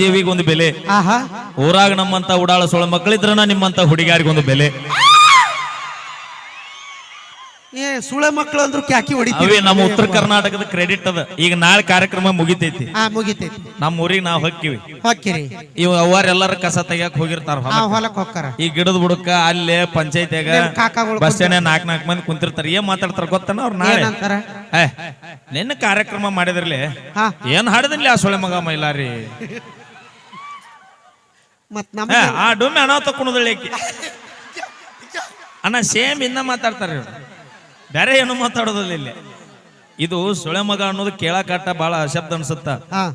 ದೇವಿಗೊಂದು ಬೆಲೆ, ಊರಾಗ ನಮ್ಮಂತ ಉಡಾಳ ಸೊಳ ಮಕ್ಕಳಿದ್ರನ ನಿಮ್ಮಂತ ಹುಡುಗಿಯಾರಿಗೊಂದು ಬೆಲೆ. ಸುಳೆ ಮಕ್ಕಳು ಅಂದ್ರು ಕ್ಯಾಕಿ ಹೊಡಿತೀವಿ. ನಮ್ಮ ಉತ್ತರ ಕರ್ನಾಟಕದ ಕ್ರೆಡಿಟ್ ಅದ. ಈಗ ನಾಳೆ ಕಾರ್ಯಕ್ರಮ ಮುಗಿತೈತಿ, ನಮ್ಮ ಊರಿಗೆ ನಾವ್ ಹೊಕ್ಕಿವಿ. ಇವ್ ಅವರೆಲ್ಲರ ಕಸ ತೆಗಿಯಕ್ ಹೋಗಿರ್ತಾರ, ಈ ಗಿಡದ ಬುಡಕ್ಕ ಅಲ್ಲೇ ಪಂಚಾಯತಿಯಾಗ ಬಸ್ ಸ್ಟ್ಯಾಂಡ್ 4 ಮಂದಿ ಕುಂತಿರ್ತಾರ. ಏನ್ ಮಾತಾಡ್ತಾರ ಗೊತ್ತಾನ ಅವ್ರ? ನಾಳೆ ನಿನ್ನ ಕಾರ್ಯಕ್ರಮ ಮಾಡಿದ್ರಲಿ ಏನ್ ಹಾಡಿದ್ಲಿ ಆ ಸೊಳೆ ಮಗ ಮೈಲಾರಿ ಆ ಡೊಮ್ಮೆ ಅನಾವ ತಕೊಂಡದಳ್ಳಿ ಅಣ್ಣ. ಸೇಮ್ ಇನ್ನ ಮಾತಾಡ್ತಾರ, ಬೇರೆ ಏನು ಮಾತಾಡೋದಿಲ್ಲ ಇಲ್ಲಿ. ಇದು ಸೊಳೆ ಮಗ ಅನ್ನೋದು ಕೇಳಕಾಟ ಬಹಳ ಅಶಬ್ದ ಅನ್ಸುತ್ತ.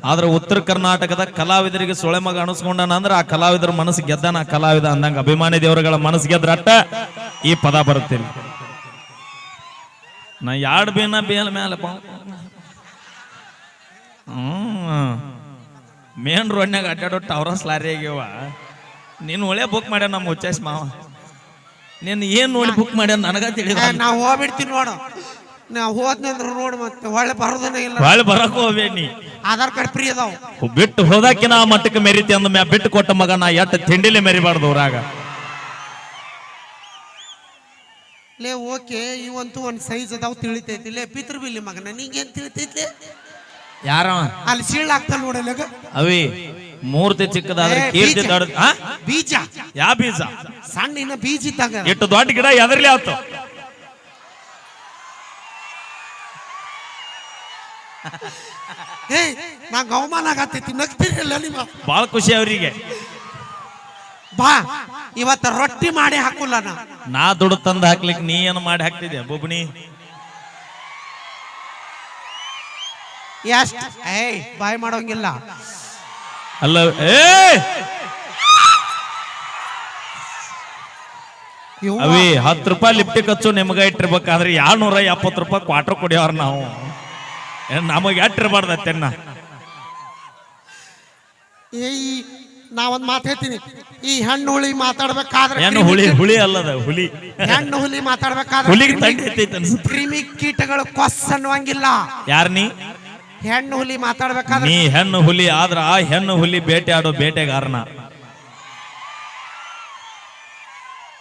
ಆದ್ರೆ ಉತ್ತರ ಕರ್ನಾಟಕದ ಕಲಾವಿದರಿಗೆ ಸೊಳೆ ಮಗ ಅನಿಸ್ಕೊಂಡನ ಅಂದ್ರ ಆ ಕಲಾವಿದರ ಮನಸ್ಸು ಗೆದ್ದಾನ. ಆ ಕಲಾವಿದ ಅಂದಂಗ ಅಭಿಮಾನಿ ದೇವರುಗಳ ಮನಸ್ಸು ಗೆದ್ರಟ್ಟ ಈ ಪದ ಬರುತ್ತೇನೆ. ನಾ ಯಾಡ್ ಬೇನ ಬೇಲ್ ಮೇಲೆ ಮೇನ್ ರೋಡ್ನಾಗ ಅಡ್ಡಾಡೋ ಟವರಸ್ ಲಾರಿ ಆಗ್ಯವ. ನೀನ್ ಒಳ್ಳೆ ಬುಕ್ ಮಾಡ್ಯ ನಮ್ಮ ಉಚ್ಚಾಸ್ ಮಾವ. ನೀನ್ ಏನ್ ನೋಡಿ ಬುಕ್ ಮಾಡ್ಯ ನನಗ ತಿಳಿದ. ನಾವು ಹೋಗ್ಬಿಡ್ತೀವಿ ನೋಡು. ನಾವು ಹೋದ್ನಂದ್ರ ನೋಡು, ಮತ್ತೆ ಒಳ್ಳೆ ಬರೋದನ್ನ ಇಲ್ಲ. ಒಳ್ಳೆ ಬರಕ್ ಹೋಗ್ಬೇಡಿ. ಆಧಾರ್ ಕಾರ್ಡ್ ಫ್ರೀ ಅದಾವ. ಬಿಟ್ಟು ಹೋದಾಕಿನ ಆ ಮಟ್ಟಕ್ಕೆ ಮೆರಿತಿ ಅಂದ ಮ್ಯಾ ಬಿಟ್ಟು ಕೊಟ್ಟ ಮಗ ನಾ ಎಟ್ಟ ತಿಂಡಿಲೆ ಮೆರಿಬಾರ್ದು ಊರಾಗ. ಲೇ ಓಕೆ, ಇವಂತೂ ಒಂದ್ ಸೈಜ್ ಅದಾವ ತಿಳಿತೈತಿ. ಲೇ ಪಿತೃ ಬಿಲ್ಲಿ ಮಗನ ನಿಂಗೇನ್ ತಿಳಿತೈತಿ? ಯಾರ ಅಲ್ಲಿ ಸೀಳ್ ಆಗ್ತಾನ ನೋಡಲ್ಲ ಅವಿ. ಮೂರ್ತಿ ಚಿಕ್ಕದಾದ್ರೆ ಕೀರ್ತಿ ದೊಡ್ಡ. ಬೀಜ ಯಾ ಬೀಜ? ಸಣ್ಣ ಇನ್ನ ಬೀಜ ಇದ್ದಾಗ. ಎಷ್ಟು ದೊಡ್ಡ ಗಿಡ ಎದರ್ಲಿ ಆತು. ನಂಗೆ ಅವಮಾನ ಆಗತ್ತೈತಿ. ನಗ್ತಿರಲ್ಲ ನಿಮ್ಮ? ಬಾಳ ಖುಷಿ ಅವ್ರಿಗೆ. ಬಾ ಇವತ್ತ ರೊಟ್ಟಿ ಮಾಡಿ ಹಾಕುಲ್ಲ. ನಾ ದುಡ್ಡು ತಂದು ಹಾಕ್ಲಿಕ್ಕೆ ನೀ ಏನು ಮಾಡಿ ಹಾಕ್ತಿದ್ಯಾ ಬೊಬ್ಬಣಿ? ಬಾಯ್ ಮಾಡೋಂಗಿಲ್ಲ ಅಲ್ಲ. ಅವಿ 10 ರೂಪಾಯಿ ಲಿಫ್ಟಿಗೆ ಹಚ್ಚು ನಿಮ್ಗ ಇಟ್ಟಿರ್ಬೇಕಾದ್ರೆ 270 ರೂಪಾಯಿ ಕ್ವಾರ್ಟರ್ ಕೊಡಿಯವ್ರ ನಾವು. ನಮಗ್ ಎಟ್ಟಿರ್ಬಾರ್ದತ್ತೇನ. ನಾವೊಂದ್ ಮಾತು ಹೇಳ್ತೀನಿ. ಈ ಹೆಣ್ಣು ಹುಳಿ ಮಾತಾಡ್ಬೇಕಾದ್ರೆ, ಹುಳಿ ಅಲ್ಲದ ಹುಲಿ, ಹೆಣ್ಣು ಹುಲಿ ಮಾತಾಡ್ಬೇಕಾದ್ರೆ ಹುಲಿಗೆ ತಂಡಿ ಅನ್ಸುತ್ತೆ. ಕ್ರಿಮಿ ಕೀಟಗಳು ಕೊಸ್ ಅನ್ನುವಂಗಿಲ್ಲ. ಯಾರ ನೀ? ಹೆಣ್ಣು ಹುಲಿ ಮಾತಾಡ್ಬೇಕಾದ್ರೆ ನೀ ಹೆಣ್ಣು ಹುಲಿ ಆದ್ರ ಆ ಹೆಣ್ಣು ಹುಲಿ ಬೇಟೆ ಆಡೋ ಬೇಟೆಗಾರನ.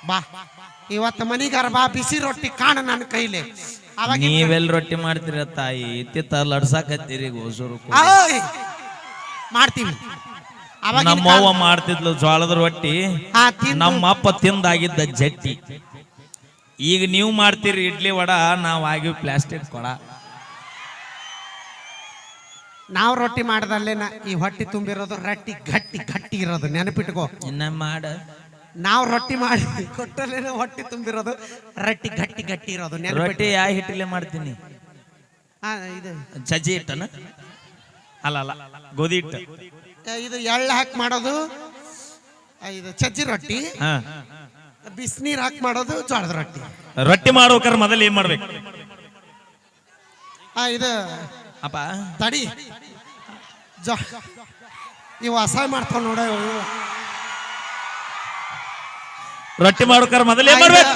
ಬಾ ಇವತ್ತ ಮನಿಗಾರ ಬಾ, ಬಿಸಿ ರೊಟ್ಟಿ ಕಾಣ ನನ್ನ ಕೈಲಿ. ನೀವೆಲ್ ರೊಟ್ಟಿ ಮಾಡ್ತೀರ ತಾಯಿ? ತಿತ್ತ ಲಡ್ಸಾಕತ್ತೀರಿ ಗೋಸೂರು ಮಾಡ್ತೀವಿ. ನಮ್ಮವ್ವ ಮಾಡ್ತಿದ್ಲು ಜೋಳದ ರೊಟ್ಟಿ, ನಮ್ಮಪ್ಪ ತಿಂದಾಗಿದ್ದ ಜಟ್ಟಿ. ಈಗ ನೀವು ಮಾಡ್ತೀರಿ ಇಡ್ಲಿ ವಡ, ನಾವ್ ಆಗಿವ್ ಪ್ಲಾಸ್ಟಿಕ್ ಕೊಡ. ನಾವು ರೊಟ್ಟಿ ಮಾಡದಲ್ಲೇನ ಈ ಹೊಟ್ಟಿ ತುಂಬಿರೋದು ರೊಟ್ಟಿ ಗಟ್ಟಿ ಗಟ್ಟಿ ಇರೋದು ನೆನಪಿಟ್ಕೋ. ಇನ್ನ ಮಾಡ ನಾವು ರೊಟ್ಟಿ ಮಾಡಿ ಕೊಟ್ಟಲ್ಲೇನ ಹೊಟ್ಟಿ ತುಂಬಿರೋದು ರೊಟ್ಟಿ ಗಟ್ಟಿ ಗಟ್ಟಿ ಇರೋದು. ರೊಟ್ಟಿ ಯಾವ ಹಿಟ್ಟಲ್ಲೇ ಮಾಡ್ತೀನಿ? ಇದು ಸಜ್ಜಿ ಹಿಟ್ಟನ? ಅಲ್ಲ ಅಲ್ಲ, ಗೋಧಿ ಹಿಟ್ಟು. ಇದು ಎಳ್ಳು ಹಾಕಿ ಮಾಡೋದು ಇದು ಸಜ್ಜಿ ರೊಟ್ಟಿ. ಬಿಸಿನೀರ್ ಹಾಕಿ ಮಾಡೋದು ಜೋಳದ ರೊಟ್ಟಿ. ರೊಟ್ಟಿ ಮಾಡ್ಬೇಕಾರೆ ಮೊದಲು ಏನ್ ಮಾಡ್ಬೇಕು? ಇದು ಅಪ್ಪ ತಡಿ, ಇವು ಅಸಹ್ಯ ಮಾಡ್ತಾವ ನೋಡ. ರೊಟ್ಟಿ ಮಾಡ್ಬೇಕಾರೆ ಮೊದಲು ಏನ್ ಮಾಡ್ಬೇಕು?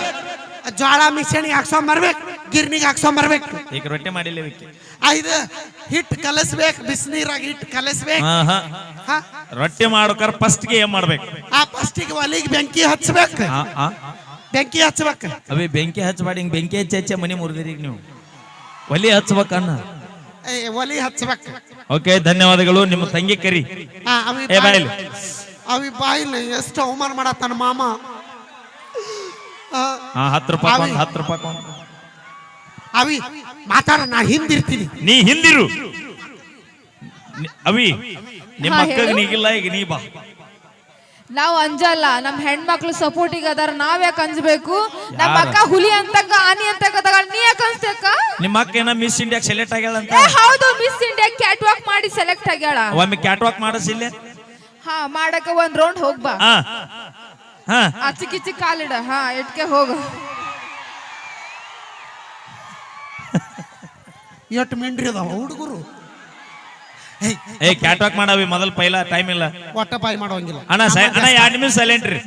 ಜೋಳ ಮಿಕ್ಸಣಿಗೆ ಹಾಕ್ಸೊಂಬರ್ಬೇಕು, ಗಿರ್ನಿಗೆ ಹಾಕ್ಸೊಂಬರ್ಬೇಕು. ಈಗ ರೊಟ್ಟಿ ಮಾಡಿಲ್ಲ. ಇದು ಹಿಟ್ಟು ಕಲಸ್ಬೇಕು, ಬಿಸಿನೀರಾಗ ಹಿಟ್ಟು ಕಲಸ್ಬೇಕು. ರೊಟ್ಟಿ ಮಾಡ್ಬೇಕಾರೆ ಫಸ್ಟ್ಗೆ ಏನ್ ಮಾಡ್ಬೇಕು? ಫಸ್ಟಿಗೆ ಒಲಿಗೆ ಬೆಂಕಿ ಹಚ್ಬೇಕು. ಬೆಂಕಿ ಹಚ್ಬೇಕು. ಅವಿ ಬೆಂಕಿ ಹಚ್ಚಬೇಡಿ, ಹಿಂಗ್ ಬೆಂಕಿ ಹಚ್ಚ ಮನಿ ಮುರಿದಿರಿ ನೀವು. ಒಲಿ ಹಚ್ಬೇಕನ್ನ, ಒಲಿ ಹಚ್ಬೇಕು. ಓಕೆ, ಧನ್ಯವಾದಗಳು. ನಿಮ್ಮ ತಂಗಿ ಕರಿ. ಅವಿ ಬಾಯಿಲ್ಲ ಎಷ್ಟು ಅವಮಾನ ಮಾಡತ್ತಾನ ಮಾಮ. 10 ರೂಪಾಯಿ 10 ರೂಪಾಯಿ ಅವಿ ಮಾತಾಡ, ನಾ ಹಿಂದಿರ್ತೀನಿ. ನೀ ಹಿಂದಿರು ಅವಿ. ನಿಮ್ಮ ಅಕ್ಕಗೆ ನೀಗಿಲ್ಲ, ಈಗ ನೀ ಬಾ. ನಾವು ಅಂಜಲ್ಲ, ನಮ್ ಹೆಣ್ಮಕ್ಳು ಸಪೋರ್ಟಿಗೆ ಅದಾರ, ನಾವ್ ಯಾಕೆ ಅಂಜಬೇಕು? ನಮ್ಮ ಅಕ್ಕ ಹುಲಿ ಅಂತಕ್ಕ ಆನಿ ಅಂತಕ್ಕ ನೀ ಯಾಕೆ ಅನ್ಸ್ತಕ್ಕ? ನಿಮ್ಮ ಅಕ್ಕ ಏನ ಮಿಸ್ ಇಂಡಿಯಾ ಸೆಲೆಕ್ಟ್ ಆಗ್ಯಾಳ ಅಂತ? ಹೌದು, ಮಿಸ್ ಇಂಡಿಯಾ ಕ್ಯಾಟ್ ವಾಕ್ ಮಾಡಿ ಸೆಲೆಕ್ಟ್ ಆಗ್ಯಾಳ. ಒಮ್ಮೆ ಕ್ಯಾಟ್ ವಾಕ್ ಮಾಡಿಸಿಲ್ಲ? ಮಾಡಕ ಒಂದ್ ರೌಂಡ್ ಹೋಗ್ಬಾ. ಚಿಕ್ಕಿ ಚಿಕ್ಕ ಕಾಲಿಡ. ಇಟ್ಕೆ ಹೋಗ. ಎಷ್ಟು ಮಿಂಡ್ರಿ ಅದಾವ ಹುಡುಗರು. ಕ್ಯಾಟ್ ವಾಕ್ ಮಾಡವಿ ಮೊದಲ್ ಪೈಲ ಟೈಮ್ ಇಲ್ಲ. ಒಟ್ಟ ಬಾಯಿ ಮಾಡೋಂಗಿಲ್ಲ ಅಣ್ಣ. 2 ನಿಮಿಷ ಸೈಲೆಂಟ್ ರೀ.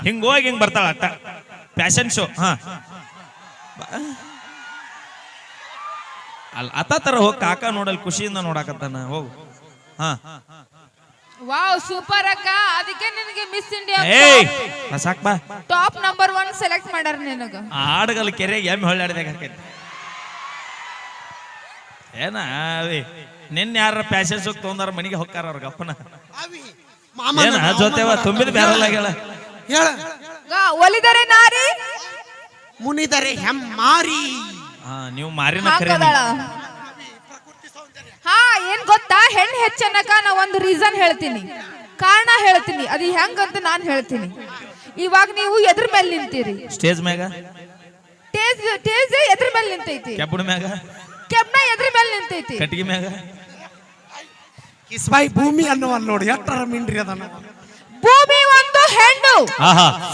ಹಿಂಗ ಹೋಗಿ ಹಿಂಗ್ ಬರ್ತಾಳ ಅಟ್ಟ ಫ್ಯಾಷನ್ ಶೋ. ಅಲ್ಲ ಅತ್ತ ತರ ಹೋಗಿ ಕಾಕ ನೋಡಲ್ ಖುಷಿಯಿಂದ ನೋಡಾಕತ್ತಾನ. ಹೋಗು. ವಾವ್ ಸೂಪರ್ ಅಕ್ಕ, ಅದಕ್ಕೆ ನಿನಗೆ ಮಿಸ್ ಇಂಡಿಯಾ ಏಯ್ ಸಾಕ್ ಬಾ. ಟಾಪ್ ನಂಬರ್ 1 ಸೆಲೆಕ್ಟ್ ಮಾಡ್ಯಾರ ನಿನಗ. ಆಡಗಲ್ ಕೆರೆ ಎಮ್ಮೆ ಹೊಳ್ಳಾಡ್ದಾಗ ಹಾಕೈತಿ ಏನ ಅವಿ. ನಿನ್ನ ಯಾರ ಪ್ಯಾಸೇಜ್ ಹೋಗಿ ತೊಗೊಂಡಾರ ಮನೆಗೆ ಹೊಕ್ಕಾರ ಅವ್ರ ಗಪ್ಪನ ಏನ ಜೊತೆವ ತುಂಬಿದ ಬ್ಯಾರಲ್ಲ ಹೇಳ ಹೇಳ. ಒಲಿದರೆ ನಾರಿ ಮುನಿದರೆ ಹೆಮ್ಮಾರಿ. ನೀವು ಮಾರಿನ ಕರೆ ಹಾಕದಾಳ. ಹಾ ಏನ್ ಗೊತ್ತಾ, ಹೆಣ್ಣು ಹೆಚ್ಚನ್ನಕ ನಾ ಒಂದು ರೀಸನ್ ಹೇಳ್ತೀನಿ, ಕಾರಣ ಹೇಳ್ತೀನಿ. ಅದು ಹೆಂಗಂತ ನಾನ್ ಹೇಳ್ತೀನಿ. ಇವಾಗ ನೀವು ಎದ್ರ ಮೇಲೆ ನಿಂತೀರಿ? ಸ್ಟೇಜ್ ಮ್ಯಾಗ. ಟೇಜ್ ಎದ್ರ ಮೇಲೆ ನಿಂತೈತಿ? ಕೆಬ್ಬಣ ಮ್ಯಾಗ. ಕೆಬ್ಬಣ ಎದ್ರ ಮೇಲೆ ನಿಂತೈತಿ? ಕಟ್ಟಿಗೆ ಮ್ಯಾಗ. ಕಿಸ್ಬಾಯಿ ಭೂಮಿ ಅನ್ನುವಲ್ಲ ನೋಡಿ, ಎಷ್ಟರ ಮಿಂಡ್ರಿ ಅದನ್ನ. ಭೂಮಿ ಒಂದು ಹೆಣ್ಣು,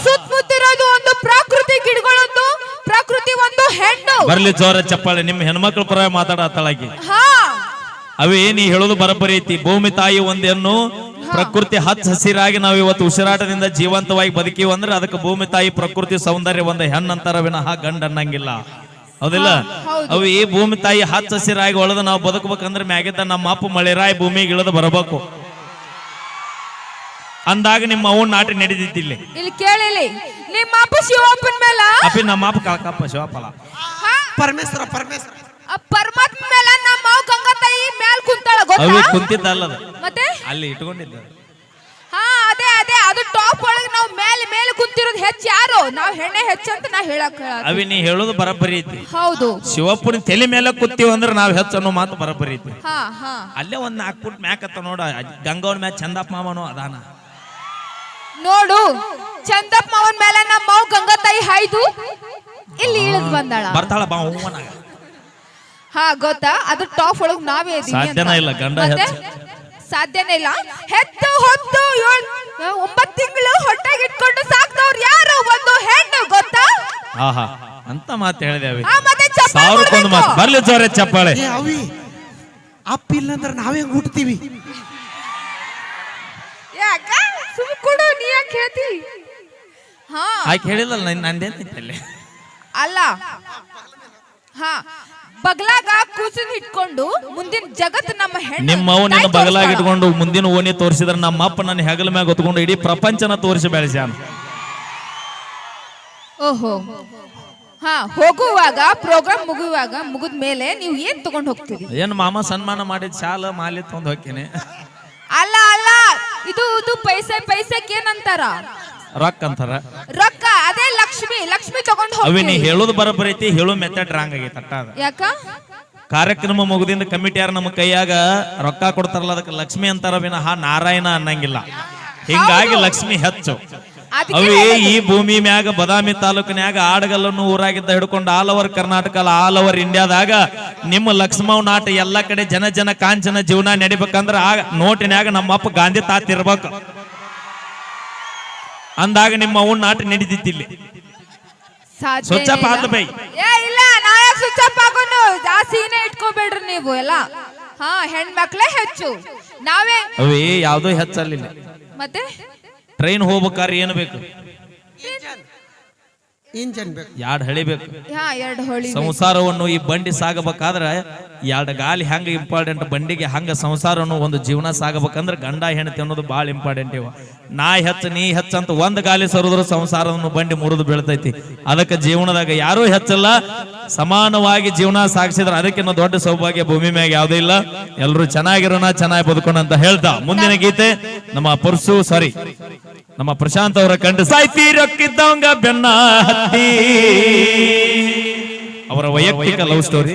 ಸುತ್ತಮುತ್ತಿರೋದು ಒಂದು ಪ್ರಕೃತಿ, ಗಿಡಗಳೊಂದು ಪ್ರಕೃತಿ, ಒಂದು ಹೆಣ್ಣು. ಬರ್ಲಿ ಜೋರ ಚಪ್ಪಾಳೆ. ನಿಮ್ಮ ಹೆಣ್ಮಕ್ಳ ಪರ ಮಾತಾಡತ್ತಳಾಗಿ. ಹಾ ಅವೇ ನೀ ಹೇಳೋದು ಬರಬರಿ ಐತಿ. ಭೂಮಿ ತಾಯಿ ಒಂದೇನು, ಪ್ರಕೃತಿ ಹಚ್ಚ ಹಸಿರಾಗಿ ನಾವು ಇವತ್ತು ಉಸಿರಾಟದಿಂದ ಜೀವಂತವಾಗಿ ಬದುಕೀವಿ ಅಂದ್ರೆ ಅದಕ್ಕೆ ಭೂಮಿ ತಾಯಿ ಪ್ರಕೃತಿ ಸೌಂದರ್ಯ ಒಂದು ಹೆಣ್ಣಂತರ ವಿನಃ ಗಂಡ ಅನ್ನಂಗಿಲ್ಲ. ಹೌದಿಲ್ಲ? ಅವು ಈ ಭೂಮಿ ತಾಯಿ ಹಚ್ಚ ಹಸಿರಾಗಿ ಒಳದು ನಾವು ಬದುಕಬೇಕಂದ್ರೆ ಮ್ಯಾಗಿದ್ದ ನಮ್ಮ ಅಪ್ಪ ಮಳೆರಾಯಿ ಭೂಮಿಗೆ ಇಳಿದು ಬರಬೇಕು. ಅಂದಾಗ ನಿಮ್ಮ ಅವನ್ ನಾಟಿ ನಡೆದಿದ್ದಿಲ್ಲ. ಇಲ್ಲಿ ಕೇಳಿಲಿ, ನಿಮ್ಮ ಅಪ್ಪ ಶಿವಪ್ಪನ ಮೇಲೆ ಅಪ್ಪಿ ನಮ್ಮ ಅಪ್ಪ ಕಾಕಪ್ಪ ಶಿವಪ್ಪಲ ಪರಮೇಶ್ವರ ಪರಮೇಶ್ವರ ಪರಮಾತ್ಮ ಮೇಲೆ ನಮ್ಮ ಅವ್ ಗಂಗಾ ತಾಯಿ ಮೇಲ್ ಕುಂತಾಳ ಗೊತ್ತಾ? ಅವಿ ಕುಂತಿದ್ದಲ್ಲದ ಮತ್ತೆ ಅಲ್ಲಿ ಇಟ್ಕೊಂಡಿದ್ದ. ಹಾ ಅದೇ ಅದೇ, ಅದು ಟಾಪ್ ಒಳಗೆ ನಾವು ಮೇಲೆ ಮೇಲೆ ಕುಂತಿರೋದು ಹೆಚ್ಚು. ಯಾರು ನಾವು ಹೆಣ್ಣೆ ಹೆಚ್ಚು ಅಂತ ನಾ ಹೇಳಕ್. ಅವಿ ನೀ ಹೇಳೋದು ಬರಬರಿ ಐತಿ. ಹೌದು, ಶಿವಪ್ಪನ ತಲೆ ಮೇಲೆ ಕುತ್ತೀವಿ ಅಂದ್ರೆ ನಾವ್ ಹೆಚ್ಚು ಅನ್ನೋ ಮಾತು ಬರಬರಿ ಐತಿ. ಹಾ ಹಾ, ಅಲ್ಲೇ ಒಂದ್ 4 ಫುಟ್ ಮ್ಯಾಕತ್ತ ನೋಡ, ಗಂಗವನ ಮ್ಯಾಚ್ ಚಂದಪ್ಪ ಮಾವನು ಅದಾನ ನೋಡು. ಚಂದಪ್ಪ ಮಾವನ್ ಮೇಲೆ ನಮ್ಮ ಮಾವ್ ಗಂಗಾ ತಾಯಿ ಹಾಯ್ದು ಇಲ್ಲಿ ಇಳಿದ್ ಬಂದಾಳ. ಬರ್ತಾಳ ಬಾ ಹೂವನಾಗ. ಹಾ ಗೊತ್ತಾ, ಅದು ಟಾಪ್ ಒಳಗ್ ನಾವೇ ಇದೀವಿ ಅಂತ. ಸಾಧ್ಯನೇ ಇಲ್ಲ ಗಂಡ ಮತ್ತೆ? ಸಾಧ್ಯನೇ ಇಲ್ಲ. ಹೆತ್ತು ಹೊತ್ತು 9 ತಿಂಗಳು ಹೊಟ್ಟೆಗೆ ಇಟ್ಕೊಂಡು ಸಾಕ್ದವ್ರು ಯಾರು? ಒಂದು ಹೆಣ್ಣು ಗೊತ್ತಾ? ಆಹಾ ಅಂತ ಮಾತು ಹೇಳಿದೇವಿ. ಮತ್ತೆ ಚಪ್ಪಾಳೆ ಸಾವಿರಕ್ಕೊಂದು ಮಾತು. ಬರ್ಲಿ ಜೋರೆ ಚಪ್ಪಾಳೆ. ಏ ಅವಿ, ಅಪ್ಪ ಇಲ್ಲಂದ್ರೆ ನಾವೇ ಹುಟ್ತೀವಿ. ಯಾಕ ಸುಮ್ ಕೊಡು, ನೀ ಯಾಕೆ ಹೇಳ್ತಿ? ಹಾ ಆಯ್ಕೆ ಹೇಳಿಲ್ಲಲ್ಲ ನಂದೇನಿತ್ತಲ್ಲಿ. ಅಲ್ಲ, ಹಾ ಬಗ್ಲಾಗ ಕೂಸಿನ ಇಟ್ಕೊಂಡು ಮುಂದಿನ ಜಗತ್ ನಮ್ಮ ಹೆಣ್ಣು. ನಿಮ್ಮ ನಿನ್ನ ಬಗಲಾಗ ಇಟ್ಕೊಂಡು ಮುಂದಿನ ಓಣಿ ತೋರಿಸಿದ್ರೆ ನಮ್ಮ ಅಪ್ಪ ನನ್ನ ಹೆಗಲ ಮ್ಯಾಗ ಹೊತ್ಕೊಂಡು ಇಡೀ ಪ್ರಪಂಚನ ತೋರಿಸಿ ಬೆಳೆಸ್ಯಾನ. ಓಹೋ, ಹಾ ಹೋಗುವಾಗ ಪ್ರೋಗ್ರಾಮ್ ಮುಗಿದ ಮೇಲೆ ನೀವು ಏನ್ ತಗೊಂಡ್ ಹೋಗ್ತೀರಿ? ಏನ್ ಮಾಮ ಸನ್ಮಾನ ಮಾಡಿದ ಶಾಲ ಮಾಲಿ ತಗೊಂಡ್ ಹೋಗ್ತೀನಿ. ಅಲ್ಲ ಅಲ್ಲ, ಇದು ಪೈಸೆಗೆ ಏನಂತಾರ? ರೊಕ್ಕ ಅಂತಾರ. ರೊಕ್ಕ ಅದೇ ಲಕ್ಷ್ಮಿ ತಗೊಂಡ್ ಅವಿ ನೀ ಹೋಗ್ತೀವಿ. ಹೇಳೋದು ಬರಬರಿ ಐತಿ, ಹೇಳೋ ಮೆಥಡ್ ರಾಂಗ್ ಆಗೈತೆ ಅಟ್ಟಾದ. ಯಾಕ? ಕಾರ್ಯಕ್ರಮ ಮುಗಿದಿಂದ ಕಮಿಟಿಯಾರ ನಮ್ಮ ಕೈಯಾಗ ರೊಕ್ಕ ಕೊಡ್ತಾರಲ್ಲ ಅದಕ್ಕೆ ಲಕ್ಷ್ಮಿ ಅಂತಾರ ವಿನಃ ನಾರಾಯಣ ಅನ್ನಂಗಿಲ್ಲ. ಹಿಂಗಾಗಿ ಲಕ್ಷ್ಮಿ ಹೆಚ್ಚು. ಅವೇ ಈ ಭೂಮಿ ಮ್ಯಾಗ ಬದಾಮಿ ತಾಲೂಕಿನ್ಯಾಗ ಆಡಗಲ್ಲನ್ನು ಊರಾಗಿದ್ದ ಹಿಡ್ಕೊಂಡು all over Karnataka, all over ಇಂಡಿಯಾದಾಗ ನಿಮ್ಮ ಲಕ್ಷ್ಮವ್ ನಾಟ ಎಲ್ಲಾ ಕಡೆ ಜನ ಕಾಂಚನ ಜೀವನ ನಡಿಬೇಕಂದ್ರ ಆ ನೋಟಿನ್ಯಾಗ ನಮ್ಮ ಅಪ್ಪ ಗಾಂಧಿ ತಾತ ಇರ್ಬೇಕು. ಅಂದಾಗ ನಿಮ್ಮ ಅವನ್ ನಾಟ ನಡೀತಿದ್ದಿಲ್ಲ. ಸ್ವಚ್ಛ ಪಾದ ಬೈ. ಇಲ್ಲ, ನಾ ಯಾಕೆ ಸ್ವಿಚ್ ಆಫ್ ಆಗೋನು? ಜಾಸ್ತಿನೇ ಇಟ್ಕೋಬೇಡ್ರಿ ನೀವು ಎಲ್ಲ. ಹಾ ಹೆಣ್ಮಕ್ಳೇ ಹೆಚ್ಚು, ನಾವೇ ಅವೇ ಯಾವ್ದೋ ಹೆಚ್ಚಲ್ಲಿಲ್ಲ. ಮತ್ತೆ ಟ್ರೈನ್ ಹೋಗ್ಬೇಕಾದ್ರೆ ಏನು ಬೇಕು? ಇಂಜನ್ ಬೇಕು, 2 ಹಳಿ ಬೇಕು. ಹಾ 2 ಹೊಳಿ. ಸಂಸಾರವನ್ನು ಈ ಬಂಡಿ ಸಾಗಬೇಕಾದ್ರೆ 2 ಗಾಲಿ ಹಂಗ ಇಂಪಾರ್ಟೆಂಟ್. ಬಂಡಿಗೆ ಹಂಗ ಸಂಸಾರವನ್ನು ಒಂದು ಜೀವನ ಸಾಗಬೇಕಂದ್ರೆ ಗಂಡ ಹೆಂಡತಿ ಅನ್ನೋದು ಬಹಳ ಇಂಪಾರ್ಟೆಂಟ್. ಇವ ನಾ ಹೆಚ್ಚ ನೀ ಹೆಚ್ಚ ಅಂತ 1 ಗಾಲಿ ಸರಿದ್ರು ಸಂಸಾರವನ್ನು ಬಂಡಿ ಮುರಿದು ಬೀಳ್ತೈತಿ. ಅದಕ್ಕೆ ಜೀವನದಾಗ ಯಾರೂ ಹೆಚ್ಚಲ್ಲ, ಸಮಾನವಾಗಿ ಜೀವನ ಸಾಗಿಸಿದ್ರೆ ಅದಕ್ಕಿಂತ ದೊಡ್ಡ ಸೌಭಾಗ್ಯ ಭೂಮಿ ಮ್ಯಾಗ ಯಾವುದೂ ಇಲ್ಲ. ಎಲ್ರು ಚೆನ್ನಾಗಿರೋಣ, ಚೆನ್ನಾಗಿ ಬದುಕೋಣ ಅಂತ ಹೇಳ್ತಾ ಮುಂದಿನ ಗೀತೆ ನಮ್ಮ ಪ್ರಶಾಂತ್ ಅವರ ಕಂಡು ಸಾಯ್ತಿ ರೊಕ್ಕಿದ್ದವಂಗ ಬೆನ್ನ ಹತ್ತಿ ಅವರ ವೈಯಕ್ತಿಕ ಲವ್ ಸ್ಟೋರಿ.